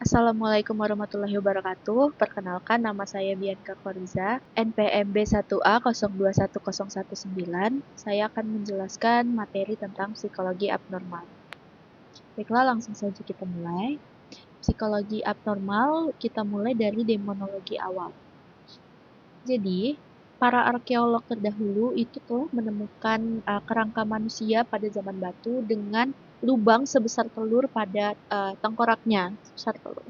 Assalamualaikum warahmatullahi wabarakatuh. Perkenalkan, nama saya Bianca Koriza, NPM B1A021019. Saya akan menjelaskan materi tentang psikologi abnormal. Baiklah, langsung saja kita mulai. Psikologi abnormal, kita mulai dari demonologi awal. Jadi, para arkeolog terdahulu itu telah menemukan kerangka manusia pada zaman batu dengan lubang sebesar telur pada tengkoraknya, sebesar telur.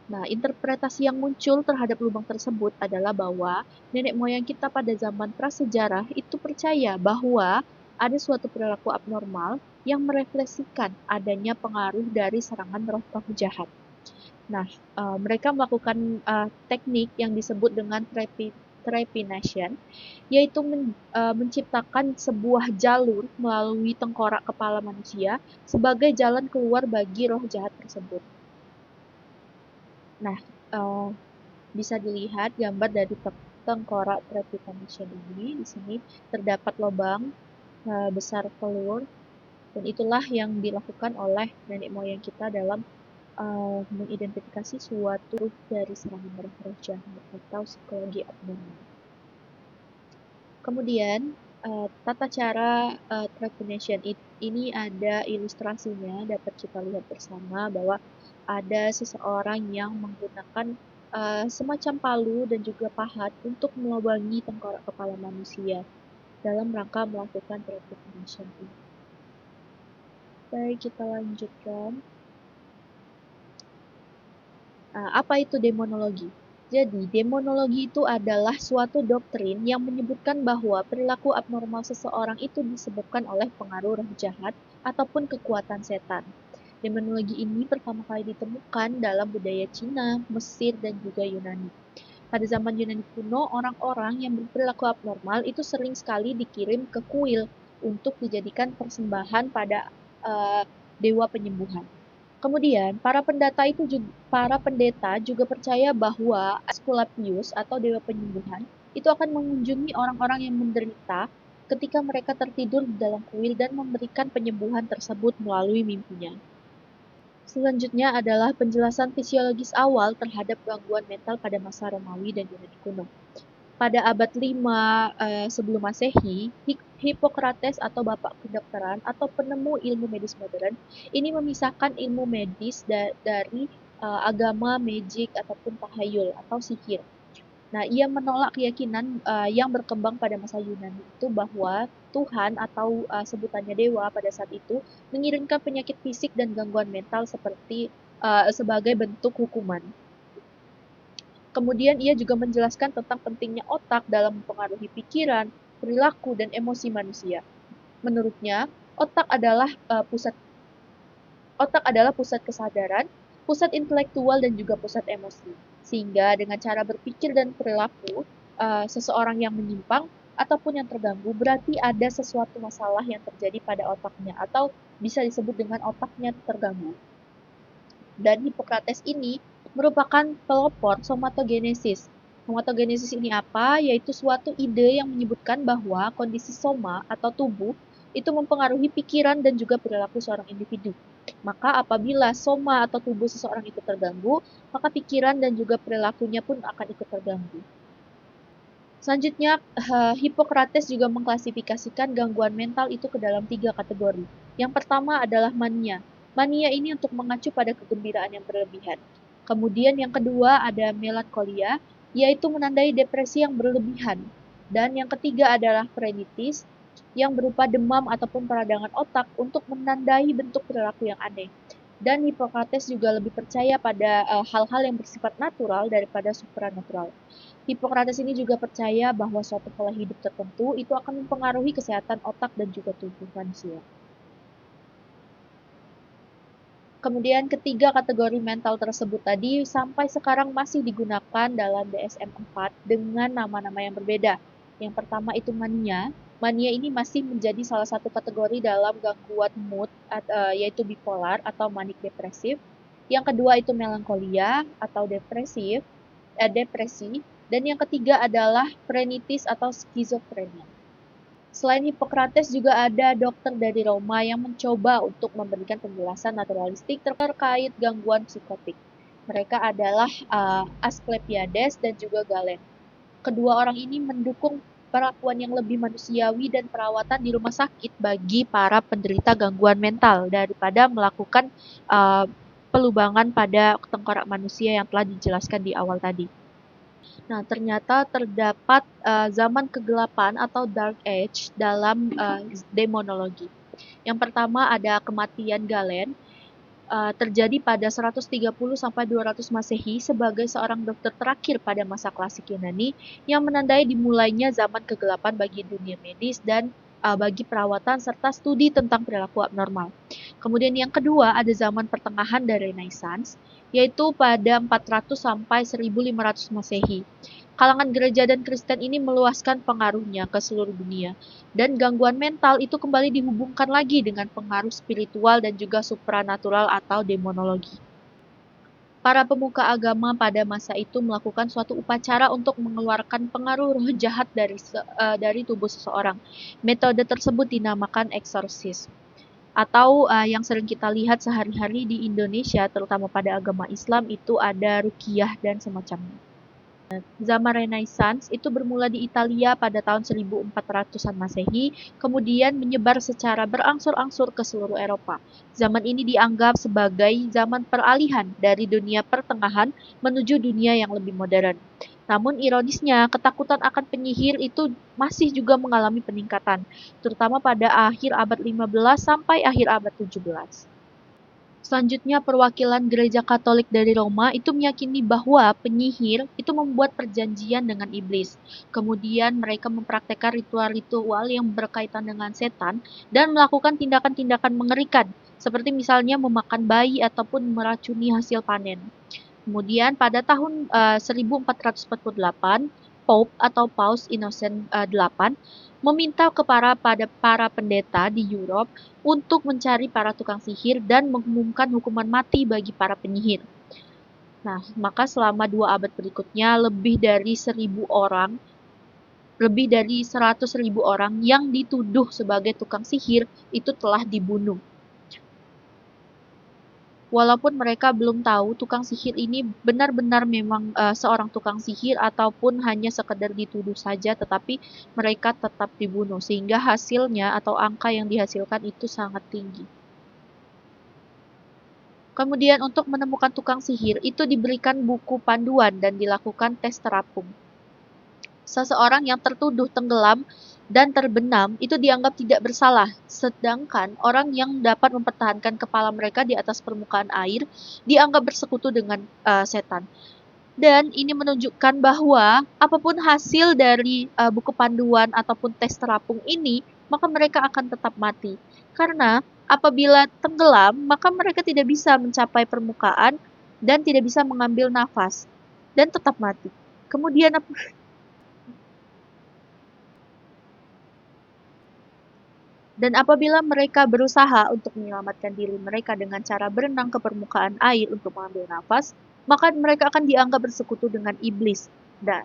Nah, interpretasi yang muncul terhadap lubang tersebut adalah bahwa nenek moyang kita pada zaman prasejarah itu percaya bahwa ada suatu perilaku abnormal yang merefleksikan adanya pengaruh dari serangan roh-roh jahat. Nah, mereka melakukan teknik yang disebut dengan trepanation, yaitu menciptakan sebuah jalur melalui tengkorak kepala manusia sebagai jalan keluar bagi roh jahat tersebut. Nah, bisa dilihat gambar dari tengkorak trepanation ini. Di sini terdapat lubang besar telur, dan itulah yang dilakukan oleh nenek moyang kita dalam mengidentifikasi suatu dari serangan roh jahat atau psikologi abnormal. Kemudian tata cara trepanation ini ada ilustrasinya, dapat kita lihat bersama bahwa ada seseorang yang menggunakan semacam palu dan juga pahat untuk melubangi tengkorak kepala manusia dalam rangka melakukan trepanation ini. Baik, kita lanjutkan. Apa itu demonologi? Jadi, demonologi itu adalah suatu doktrin yang menyebutkan bahwa perilaku abnormal seseorang itu disebabkan oleh pengaruh roh jahat ataupun kekuatan setan. Demonologi ini pertama kali ditemukan dalam budaya Cina, Mesir, dan juga Yunani. Pada zaman Yunani kuno, orang-orang yang berperilaku abnormal itu sering sekali dikirim ke kuil untuk dijadikan persembahan pada dewa penyembuhan. Kemudian, para pendeta juga percaya bahwa Asclepius atau dewa penyembuhan itu akan mengunjungi orang-orang yang menderita ketika mereka tertidur di dalam kuil dan memberikan penyembuhan tersebut melalui mimpinya. Selanjutnya adalah penjelasan fisiologis awal terhadap gangguan mental pada masa Romawi dan Yunani kuno. Pada abad 5 sebelum Masehi, Hippocrates atau bapak kedokteran atau penemu ilmu medis modern ini memisahkan ilmu medis dari agama, magic ataupun tahayul atau sihir. Nah, ia menolak keyakinan yang berkembang pada masa Yunani itu bahwa Tuhan atau sebutannya dewa pada saat itu mengirimkan penyakit fisik dan gangguan mental sebagai bentuk hukuman. Kemudian ia juga menjelaskan tentang pentingnya otak dalam mempengaruhi pikiran, perilaku, dan emosi manusia. Menurutnya, otak adalah pusat kesadaran, pusat intelektual, dan juga pusat emosi. Sehingga dengan cara berpikir dan perilaku, seseorang yang menyimpang ataupun yang terganggu berarti ada sesuatu masalah yang terjadi pada otaknya atau bisa disebut dengan otaknya terganggu. Dan Hippocrates ini merupakan pelopor somatogenesis. Somatogenesis ini apa? Yaitu suatu ide yang menyebutkan bahwa kondisi soma atau tubuh itu mempengaruhi pikiran dan juga perilaku seorang individu. Maka apabila soma atau tubuh seseorang itu terganggu, maka pikiran dan juga perilakunya pun akan ikut terganggu. Selanjutnya, Hippocrates juga mengklasifikasikan gangguan mental itu ke dalam 3 kategori. Yang pertama adalah mania. Mania ini untuk mengacu pada kegembiraan yang berlebihan. Kemudian yang kedua ada melankolia, yaitu menandai depresi yang berlebihan. Dan yang ketiga adalah frenitis, yang berupa demam ataupun peradangan otak untuk menandai bentuk perilaku yang aneh. Dan Hippocrates juga lebih percaya pada hal-hal yang bersifat natural daripada supranatural. Hippocrates ini juga percaya bahwa suatu pola hidup tertentu itu akan mempengaruhi kesehatan otak dan juga tubuh manusia. Kemudian ketiga kategori mental tersebut tadi sampai sekarang masih digunakan dalam DSM-4 dengan nama-nama yang berbeda. Yang pertama itu mania. Mania ini masih menjadi salah satu kategori dalam gangguan mood, yaitu bipolar atau manik depresif. Yang kedua itu melankolia atau depresi. Dan yang ketiga adalah frenitis atau skizofrenia. Selain Hippocrates juga ada dokter dari Roma yang mencoba untuk memberikan penjelasan naturalistik terkait gangguan psikotik. Mereka adalah Asklepiades dan juga Galen. Kedua orang ini mendukung perlakuan yang lebih manusiawi dan perawatan di rumah sakit bagi para penderita gangguan mental daripada melakukan uh, pelubangan pada tengkorak manusia yang telah dijelaskan di awal tadi. Nah, ternyata terdapat zaman kegelapan atau dark age dalam demonologi. Yang pertama ada kematian Galen, terjadi pada 130 sampai 200 Masehi sebagai seorang dokter terakhir pada masa klasik Yunani yang menandai dimulainya zaman kegelapan bagi dunia medis dan bagi perawatan serta studi tentang perilaku abnormal. Kemudian yang kedua ada zaman pertengahan dari Renaissance, yaitu pada 400 sampai 1500 Masehi. Kalangan gereja dan Kristen ini meluaskan pengaruhnya ke seluruh dunia, dan gangguan mental itu kembali dihubungkan lagi dengan pengaruh spiritual dan juga supranatural atau demonologi. Para pemuka agama pada masa itu melakukan suatu upacara untuk mengeluarkan pengaruh roh jahat dari tubuh seseorang. Metode tersebut dinamakan eksorsis. Atau yang sering kita lihat sehari-hari di Indonesia, terutama pada agama Islam, itu ada ruqyah dan semacamnya. Zaman Renaissance itu bermula di Italia pada tahun 1400-an Masehi, kemudian menyebar secara berangsur-angsur ke seluruh Eropa. Zaman ini dianggap sebagai zaman peralihan dari dunia pertengahan menuju dunia yang lebih modern. Namun ironisnya, ketakutan akan penyihir itu masih juga mengalami peningkatan, terutama pada akhir abad 15 sampai akhir abad 17. Selanjutnya, perwakilan Gereja Katolik dari Roma itu meyakini bahwa penyihir itu membuat perjanjian dengan iblis. Kemudian mereka mempraktekkan ritual-ritual yang berkaitan dengan setan dan melakukan tindakan-tindakan mengerikan, seperti misalnya memakan bayi ataupun meracuni hasil panen. Kemudian pada tahun 1448, Pope atau Paus Innocent VIII meminta kepada para pendeta di Europe untuk mencari para tukang sihir dan mengumumkan hukuman mati bagi para penyihir. Nah, maka selama 2 abad berikutnya lebih dari 100.000 orang yang dituduh sebagai tukang sihir itu telah dibunuh. Walaupun mereka belum tahu tukang sihir ini benar-benar memang seorang tukang sihir ataupun hanya sekedar dituduh saja, tetapi mereka tetap dibunuh sehingga hasilnya atau angka yang dihasilkan itu sangat tinggi. Kemudian untuk menemukan tukang sihir itu diberikan buku panduan dan dilakukan tes terapung. Seseorang yang tertuduh tenggelam dan terbenam itu dianggap tidak bersalah, sedangkan orang yang dapat mempertahankan kepala mereka di atas permukaan air dianggap bersekutu dengan setan. Dan ini menunjukkan bahwa apapun hasil dari buku panduan ataupun tes terapung ini, maka mereka akan tetap mati. Karena apabila tenggelam, maka mereka tidak bisa mencapai permukaan dan tidak bisa mengambil nafas dan tetap mati. Kemudian Dan apabila mereka berusaha untuk menyelamatkan diri mereka dengan cara berenang ke permukaan air untuk mengambil nafas, maka mereka akan dianggap bersekutu dengan iblis. Dan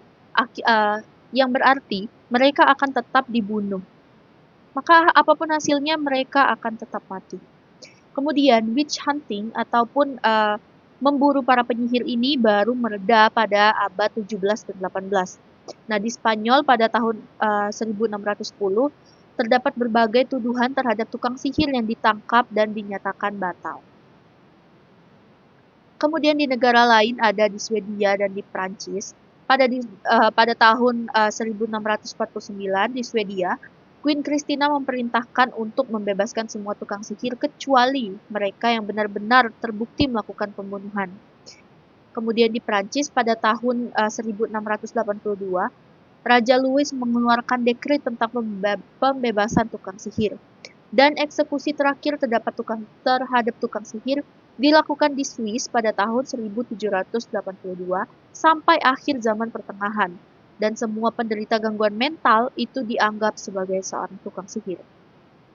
yang berarti mereka akan tetap dibunuh. Maka apapun hasilnya mereka akan tetap mati. Kemudian witch hunting ataupun memburu para penyihir ini baru mereda pada abad 17 dan 18. Nah, di Spanyol pada tahun 1610 terdapat berbagai tuduhan terhadap tukang sihir yang ditangkap dan dinyatakan batal. Kemudian di negara lain ada di Swedia dan di Prancis. Pada tahun 1649 di Swedia, Queen Christina memerintahkan untuk membebaskan semua tukang sihir kecuali mereka yang benar-benar terbukti melakukan pembunuhan. Kemudian di Prancis pada tahun 1682, Raja Louis mengeluarkan dekret tentang pembebasan tukang sihir. Dan eksekusi terakhir terhadap tukang sihir dilakukan di Swiss pada tahun 1782 sampai akhir zaman pertengahan. Dan semua penderita gangguan mental itu dianggap sebagai seorang tukang sihir.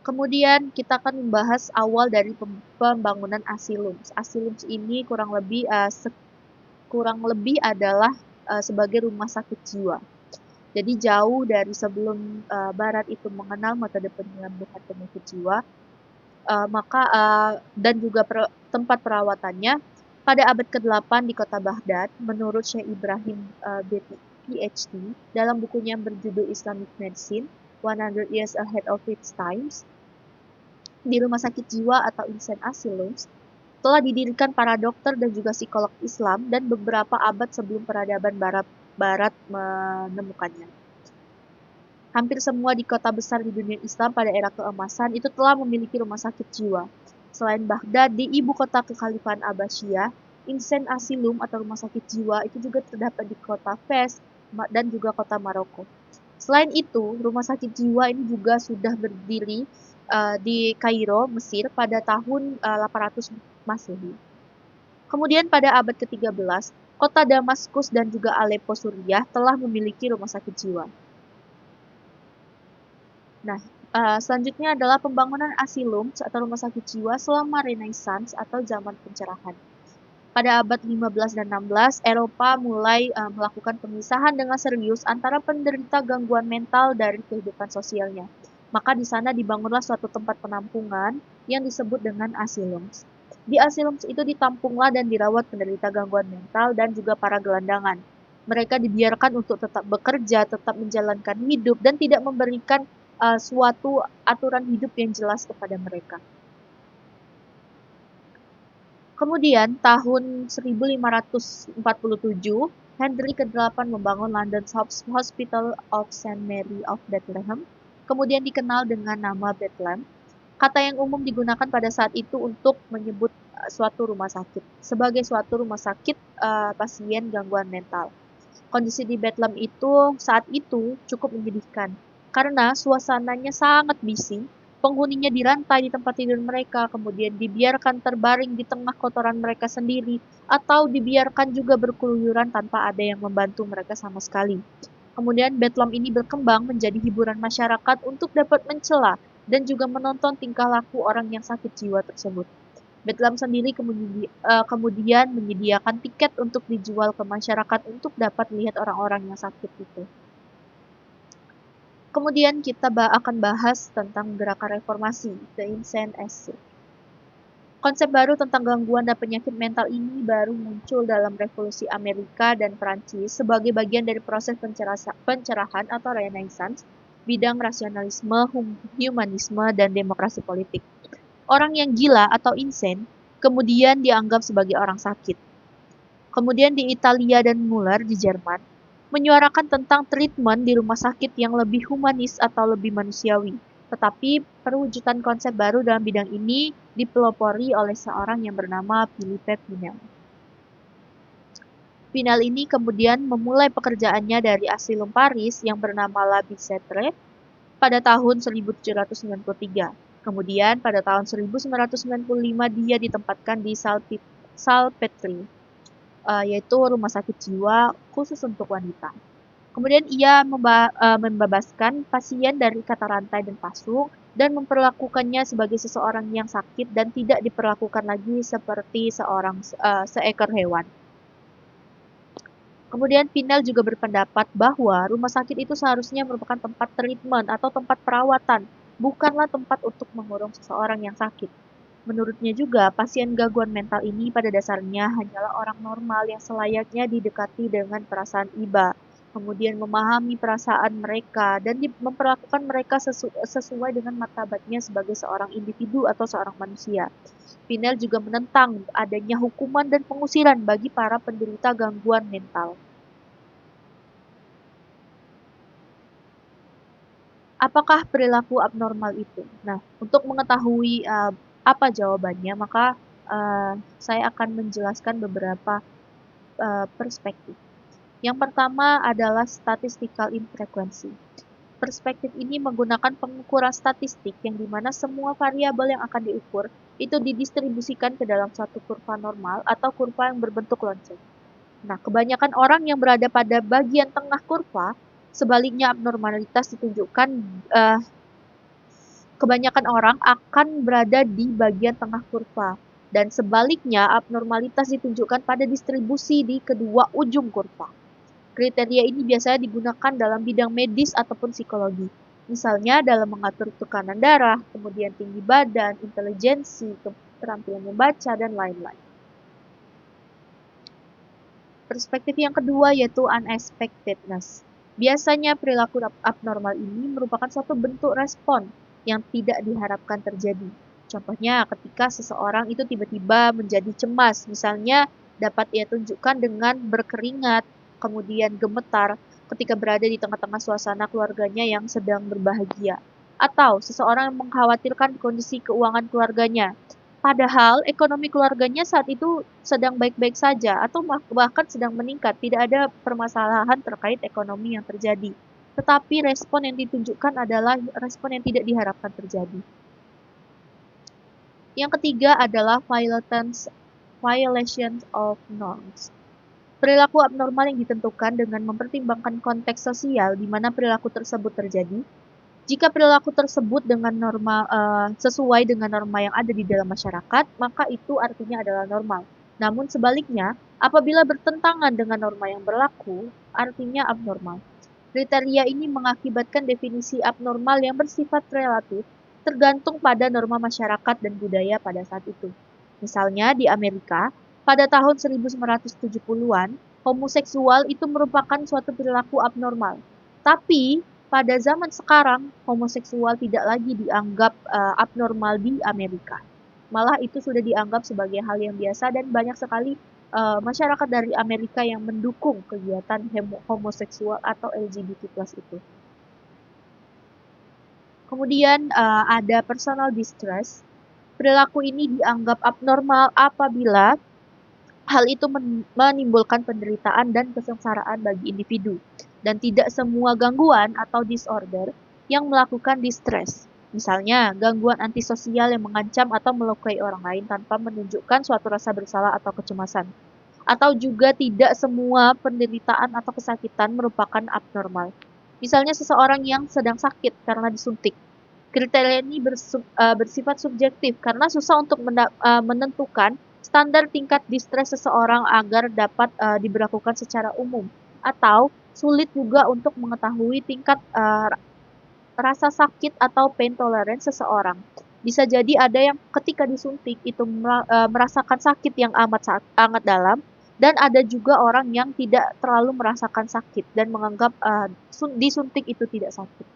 Kemudian kita akan membahas awal dari pembangunan Asilums. Asilums ini kurang lebih adalah sebagai rumah sakit jiwa. Jadi jauh dari sebelum Barat itu mengenal metode penyembuhan penyakit jiwa, dan juga tempat perawatannya, Pada abad ke-8 di kota Baghdad, menurut Syekh Ibrahim PhD, dalam bukunya yang berjudul Islamic Medicine, 100 Years Ahead of Its Times, di rumah sakit jiwa atau Insan Asylum, telah didirikan para dokter dan juga psikolog Islam dan beberapa abad sebelum peradaban Barat menemukannya. Hampir semua di kota besar di dunia Islam pada era keemasan itu telah memiliki rumah sakit jiwa. Selain Baghdad, di ibu kota Kekhalifahan Abbasiyah, Insan Asylum atau rumah sakit jiwa itu juga terdapat di kota Fez dan juga kota Maroko. Selain itu, rumah sakit jiwa ini juga sudah berdiri di Kairo, Mesir pada tahun 800 Masehi. Kemudian pada abad ke-13, kota Damaskus dan juga Aleppo Suriah telah memiliki rumah sakit jiwa. Nah, selanjutnya adalah pembangunan asilum atau rumah sakit jiwa selama Renaissance atau zaman pencerahan. Pada abad 15 dan 16, Eropa mulai melakukan pemisahan dengan serius antara penderita gangguan mental dari kehidupan sosialnya. Maka di sana dibangunlah suatu tempat penampungan yang disebut dengan asilum. Di asilum itu ditampunglah dan dirawat penderita gangguan mental dan juga para gelandangan. Mereka dibiarkan untuk tetap bekerja, tetap menjalankan hidup, dan tidak memberikan suatu aturan hidup yang jelas kepada mereka. Kemudian tahun 1547, Henry ke-8 membangun London Hospital of St. Mary of Bethlehem, kemudian dikenal dengan nama Bethlehem. Kata yang umum digunakan pada saat itu untuk menyebut suatu rumah sakit, sebagai suatu rumah sakit pasien gangguan mental. Kondisi di Bethlehem itu saat itu cukup menyedihkan, karena suasananya sangat bising. Penghuninya dirantai di tempat tidur mereka, kemudian dibiarkan terbaring di tengah kotoran mereka sendiri, atau dibiarkan juga berkeluyuran tanpa ada yang membantu mereka sama sekali. Kemudian Bethlehem ini berkembang menjadi hiburan masyarakat untuk dapat mencela dan juga menonton tingkah laku orang yang sakit jiwa tersebut. Bethlehem sendiri kemudian menyediakan tiket untuk dijual ke masyarakat untuk dapat melihat orang-orang yang sakit itu. Kemudian kita akan bahas tentang gerakan reformasi, The Insane Asylum. Konsep baru tentang gangguan dan penyakit mental ini baru muncul dalam Revolusi Amerika dan Prancis sebagai bagian dari proses pencerahan atau Renaissance, bidang rasionalisme, humanisme, dan demokrasi politik. Orang yang gila atau insane kemudian dianggap sebagai orang sakit. Kemudian di Italia dan Muller di Jerman, menyuarakan tentang treatment di rumah sakit yang lebih humanis atau lebih manusiawi. Tetapi perwujudan konsep baru dalam bidang ini dipelopori oleh seorang yang bernama Philippe Pinel. Pinel ini kemudian memulai pekerjaannya dari Asylum Paris yang bernama La Bicêtre pada tahun 1793. Kemudian pada tahun 1995 dia ditempatkan di Salpêtrière, yaitu rumah sakit jiwa khusus untuk wanita. Kemudian ia membebaskan pasien dari kata rantai dan pasung dan memperlakukannya sebagai seseorang yang sakit dan tidak diperlakukan lagi seperti seekor hewan. Kemudian Pinel juga berpendapat bahwa rumah sakit itu seharusnya merupakan tempat treatment atau tempat perawatan, bukanlah tempat untuk mengurung seseorang yang sakit. Menurutnya juga, pasien gangguan mental ini pada dasarnya hanyalah orang normal yang selayaknya didekati dengan perasaan iba, kemudian memahami perasaan mereka dan memperlakukan mereka sesuai dengan martabatnya sebagai seorang individu atau seorang manusia. Pinel juga menentang adanya hukuman dan pengusiran bagi para penderita gangguan mental. Apakah perilaku abnormal itu? Nah, untuk mengetahui apa jawabannya, maka saya akan menjelaskan beberapa perspektif. Yang pertama adalah statistical infrequency. Perspektif ini menggunakan pengukuran statistik yang dimana semua variabel yang akan diukur itu didistribusikan ke dalam suatu kurva normal atau kurva yang berbentuk lonceng. Nah, kebanyakan orang yang berada pada bagian tengah kurva, sebaliknya abnormalitas ditunjukkan, kebanyakan orang akan berada di bagian tengah kurva, dan sebaliknya abnormalitas ditunjukkan pada distribusi di kedua ujung kurva. Kriteria ini biasanya digunakan dalam bidang medis ataupun psikologi. Misalnya dalam mengatur tekanan darah, kemudian tinggi badan, intelijensi, keterampilan membaca, dan lain-lain. Perspektif yang kedua yaitu unexpectedness. Biasanya perilaku abnormal ini merupakan suatu bentuk respon yang tidak diharapkan terjadi. Contohnya ketika seseorang itu tiba-tiba menjadi cemas, misalnya dapat ia tunjukkan dengan berkeringat, kemudian gemetar ketika berada di tengah-tengah suasana keluarganya yang sedang berbahagia. Atau seseorang yang mengkhawatirkan kondisi keuangan keluarganya, padahal ekonomi keluarganya saat itu sedang baik-baik saja atau bahkan sedang meningkat, tidak ada permasalahan terkait ekonomi yang terjadi. Tetapi respon yang ditunjukkan adalah respon yang tidak diharapkan terjadi. Yang ketiga adalah violation of norms. Perilaku abnormal yang ditentukan dengan mempertimbangkan konteks sosial di mana perilaku tersebut terjadi. Jika perilaku tersebut sesuai dengan norma yang ada di dalam masyarakat, maka itu artinya adalah normal. Namun sebaliknya, apabila bertentangan dengan norma yang berlaku, artinya abnormal. Kriteria ini mengakibatkan definisi abnormal yang bersifat relatif, tergantung pada norma masyarakat dan budaya pada saat itu. Misalnya di Amerika, pada tahun 1970-an, homoseksual itu merupakan suatu perilaku abnormal. Tapi pada zaman sekarang, homoseksual tidak lagi dianggap abnormal di Amerika. Malah itu sudah dianggap sebagai hal yang biasa dan banyak sekali masyarakat dari Amerika yang mendukung kegiatan homoseksual atau LGBT+ itu. Kemudian ada personal distress. Perilaku ini dianggap abnormal apabila hal itu menimbulkan penderitaan dan kesengsaraan bagi individu. Dan tidak semua gangguan atau disorder yang melakukan distress. Misalnya, gangguan antisosial yang mengancam atau melukai orang lain tanpa menunjukkan suatu rasa bersalah atau kecemasan. Atau juga tidak semua penderitaan atau kesakitan merupakan abnormal. Misalnya seseorang yang sedang sakit karena disuntik. Kriteria ini bersifat subjektif karena susah untuk menentukan standar tingkat distress seseorang agar dapat diberlakukan secara umum. Atau sulit juga untuk mengetahui tingkat rasa sakit atau pain tolerance seseorang. Bisa jadi ada yang ketika disuntik itu merasakan sakit yang amat dalam, dan ada juga orang yang tidak terlalu merasakan sakit dan menganggap disuntik itu tidak sakit.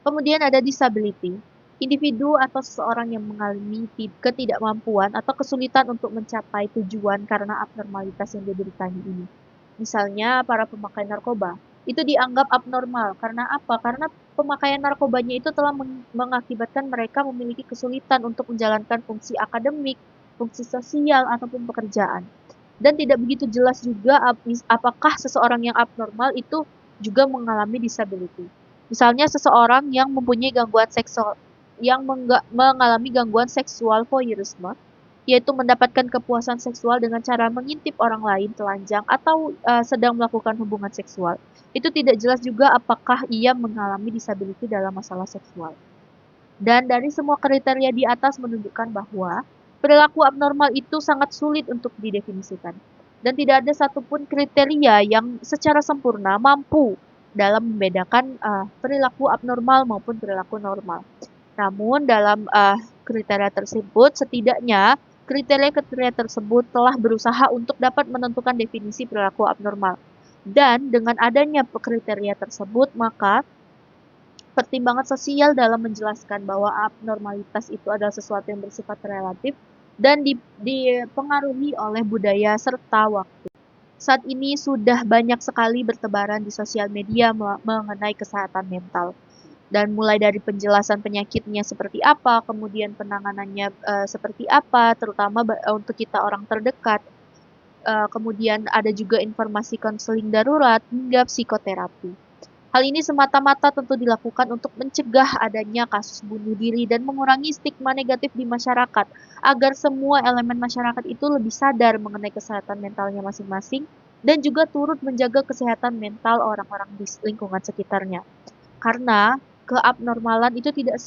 Kemudian ada disability. Individu atau seseorang yang mengalami ketidakmampuan atau kesulitan untuk mencapai tujuan karena abnormalitas yang dideritanya ini. Misalnya para pemakai narkoba, itu dianggap abnormal. Karena apa? Karena pemakaian narkobanya itu telah mengakibatkan mereka memiliki kesulitan untuk menjalankan fungsi akademik, fungsi sosial, ataupun pekerjaan. Dan tidak begitu jelas juga apakah seseorang yang abnormal itu juga mengalami disability. Misalnya seseorang yang mempunyai gangguan seksual, yang mengalami gangguan seksual voyeurisme, yaitu mendapatkan kepuasan seksual dengan cara mengintip orang lain telanjang atau sedang melakukan hubungan seksual. Itu tidak jelas juga apakah ia mengalami disability dalam masalah seksual. Dan dari semua kriteria di atas menunjukkan bahwa perilaku abnormal itu sangat sulit untuk didefinisikan. Dan tidak ada satupun kriteria yang secara sempurna mampu dalam membedakan perilaku abnormal maupun perilaku normal. Namun dalam kriteria tersebut setidaknya kriteria-kriteria tersebut telah berusaha untuk dapat menentukan definisi perilaku abnormal. Dan dengan adanya kriteria tersebut, maka pertimbangan sosial dalam menjelaskan bahwa abnormalitas itu adalah sesuatu yang bersifat relatif dan dipengaruhi oleh budaya serta waktu. Saat ini sudah banyak sekali bertebaran di sosial media mengenai kesehatan mental. Dan mulai dari penjelasan penyakitnya seperti apa, kemudian penanganannya seperti apa, terutama untuk kita orang terdekat. Kemudian ada juga informasi konseling darurat hingga psikoterapi. Hal ini semata-mata tentu dilakukan untuk mencegah adanya kasus bunuh diri dan mengurangi stigma negatif di masyarakat, agar semua elemen masyarakat itu lebih sadar mengenai kesehatan mentalnya masing-masing dan juga turut menjaga kesehatan mental orang-orang di lingkungan sekitarnya. Karena keabnormalan itu tidak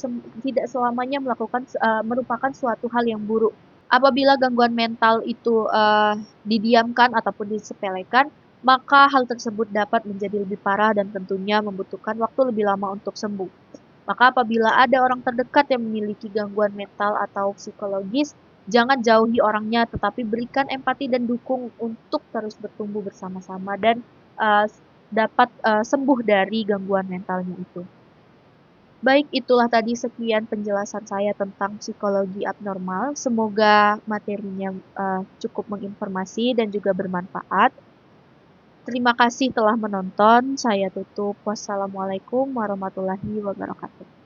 selamanya merupakan suatu hal yang buruk. Apabila gangguan mental itu didiamkan ataupun disepelekan, maka hal tersebut dapat menjadi lebih parah dan tentunya membutuhkan waktu lebih lama untuk sembuh. Maka apabila ada orang terdekat yang memiliki gangguan mental atau psikologis, Jangan jauhi orangnya, tetapi berikan empati dan dukung untuk terus bertumbuh bersama-sama dan uh, dapat sembuh dari gangguan mentalnya itu. Baik, itulah tadi sekian penjelasan saya tentang psikologi abnormal. Semoga materinya cukup menginformasi dan juga bermanfaat. Terima kasih telah menonton. Saya tutup. Wassalamualaikum warahmatullahi wabarakatuh.